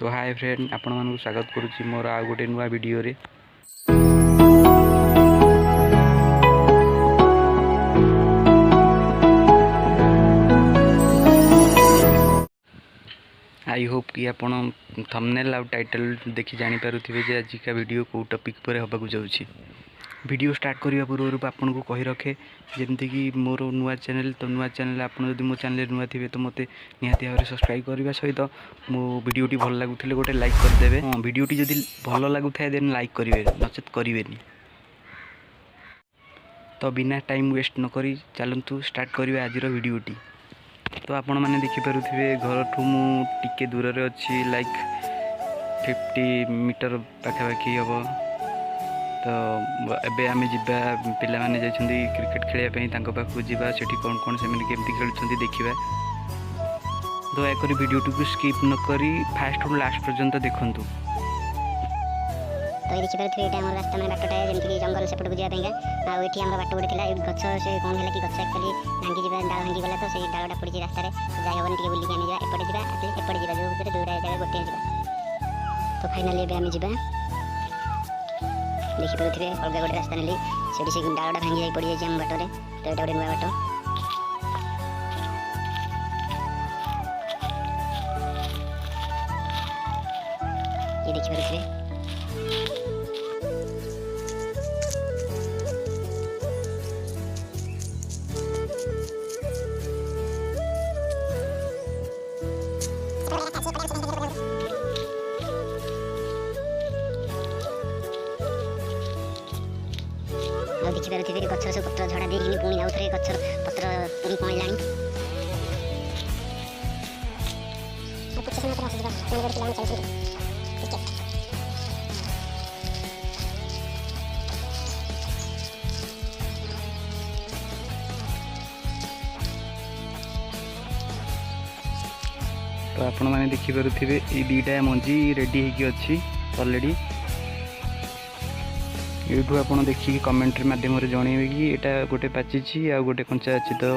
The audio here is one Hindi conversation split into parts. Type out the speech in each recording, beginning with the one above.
सो हाय फ्रेंड आपण मानक स्वागत करुच्ची मोर आ गोटे नुआ वीडियो रे। आई होप कि आपण थंबनेल आ टाइटल देखि जानि पारुथिबे जे आज का वीडियो को टॉपिक पर होबाकू जाउची। वीडियो स्टार्ट करने पूर्व आपन को कही रखे जमती कि मोर नुआ चैनल तो नुआ चैनल आप मो चैनल नुआ थे तो मत निहाती भाव सब्सक्राइब करने सहित मो वीडियोटी भल लगुले गोटे लाइक करदे। हाँ वीडियोटी जदि भल लगुए देन लाइक करेंगे नचेत करेंगे। तो बिना टाइम वेस्ट न करी चलतु स्टार्ट करिया आज वीडियोटी। तो आपण मैंने देखिपे घर ठू मुझे दूर अच्छी लाइक 50 मीटर पाखापाखि हम। तो एबे आमे जिबा पिला माने जाइछन्ती क्रिकेट खेलिया पाखु जीवा सेठी कौन कौन से केमती खेलुछन्ती देखिबा। तो एक वीडियोटी को स्किप न करी फास्ट रु लास्ट पर्यंत देखंतु। तो ये देखि परथि एटा हमर रास्ता में बाटटा जेमति कि जंगल सेपट को जिया पेंगा आ एठी हमर बाट गोटे थिला ए गछ से कोन हैला कि गछ एक्चुअली भांगी जिबा डाल भांगी गला तो से डालटा पड़ी रास्ता रे जाय होबन टिके बुली के आमे जिबा एपटे जिबा एपटे जिबा जो भीतर दुरा जगह गोटे जिबा। तो फाइनली एबे आमे जिबा देखि परथि अलग गोटे रास्ता नेली सेठी से डालटा भांगी जाई पड़ी जाय हम बाटरे। तो एटा गोटे नुवा बाट ये देखि परथि देखिपे गछर सब पत्र झड़ा देख पुणी आउ थे गछर पत्र पुणी कणला। तो आपण मैंने देखिपे ये दुईटा मंजी रेडी होगी अच्छी ऑलरेडी। यूट्यूब आपन देखिए कमेंट माध्यम जनइबे कि यहाँ गोटे पाची आ गोटे कंचा अच्छी। तो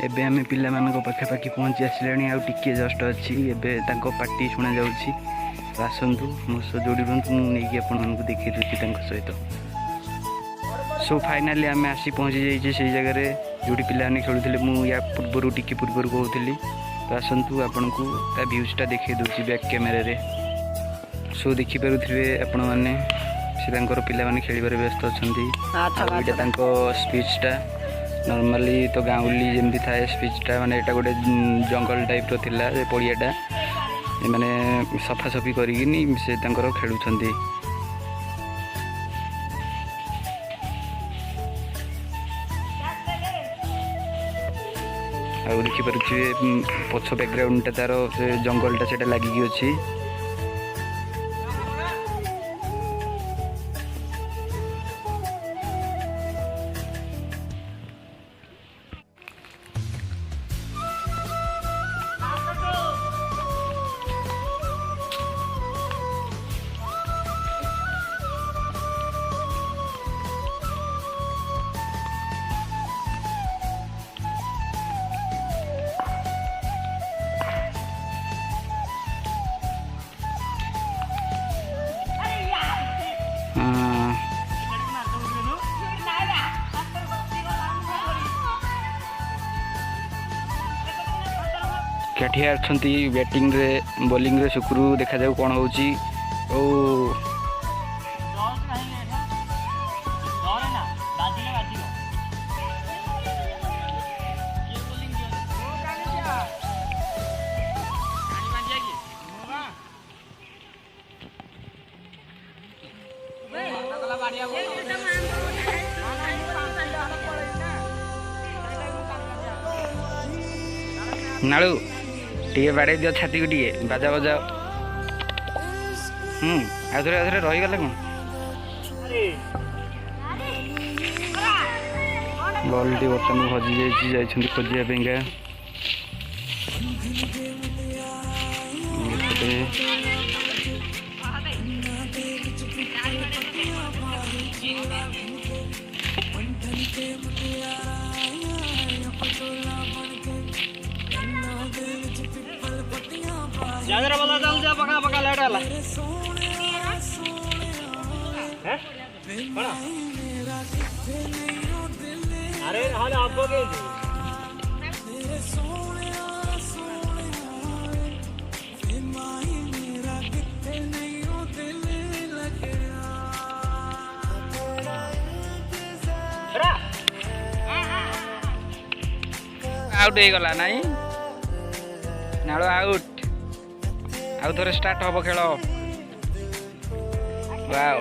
एबे आमे पिला मानक पाखापाखि पहुँची आसिलानी आ टिके जस्ट अच्छी एबे तांको पार्टी शुणा जाउची। तो आसतु मो सह जोड़ी रुहतु मुझे आपको देखी दूसरी सहित। सो फाइनाली आमे आसी पहुँची जाइए से जगह जोटी पिलाने खेलुले मु या पूर्वर टिके पूर्वर कहूली। तो आसतु आपन को ता व्यूजटा देखी दूसरी बैक कैमेरा रे। सो देखिपे आपण मैंने से पिला माने खेलिबारे व्यस्त अच्छा स्पीचटा नॉर्मली तो गाँवली जमती थाए स्पीचटा माने एटा गोटे जंगल टाइप रो थिला पड़ियाटा माने सफासफी करिकिनी से खेलुछन्ती। आ देखिपे पछ बैकग्राउंडटा तार से जंगलटा सेटा लागिकी अछि। कैठिया अच्छी बैटिंग रे बॉलिंग रे सुकुरु देखा जाऊ कौन होची। ओ नालू टे बाड़े दियो छाती को टे बाजा बजाओ। आधे आधे रहीगला कौन बल टी बर्तमान हजि जाइए खोजापा। ज्यादा गला अरे हाल आपको के आउट हो गला नाई नाଳ आउट आउ थोड़े स्टार्ट हब खेल वाओ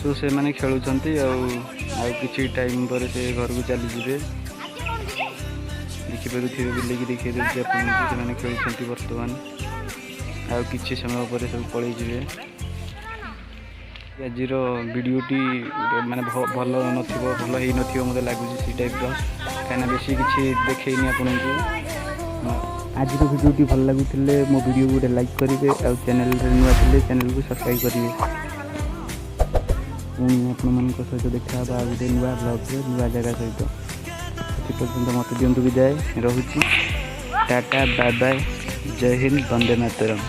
सो से माने खेलुचंती आउ किछि टाइम पर से घर को चली जिवे देखि पारुथिबे बिल्ली देखि देछि आपन से माने खेलुचंती वर्तमान आउ किछि समय पर सब पळै जिवे आजिर वीडियोटी माने भल नथिबो भल हेई नथिबो मते लागुची सी टाइप रो काना बेसी किछि देखैनी आपनकु आज वीडियोटी भल लागुथिले मो वीडियो को लाइक करिवे आ चैनल रे नुआ थिले चैनल को सब्सक्राइब करिवे आपण मन को सहित देखा बा गोटे नुआ ब्लॉग रे नुआ जगह सहित से पर्यंत मत दियंतु विदाय रहुची टाटा बाय बाय जय हिंद वंदे मातरम।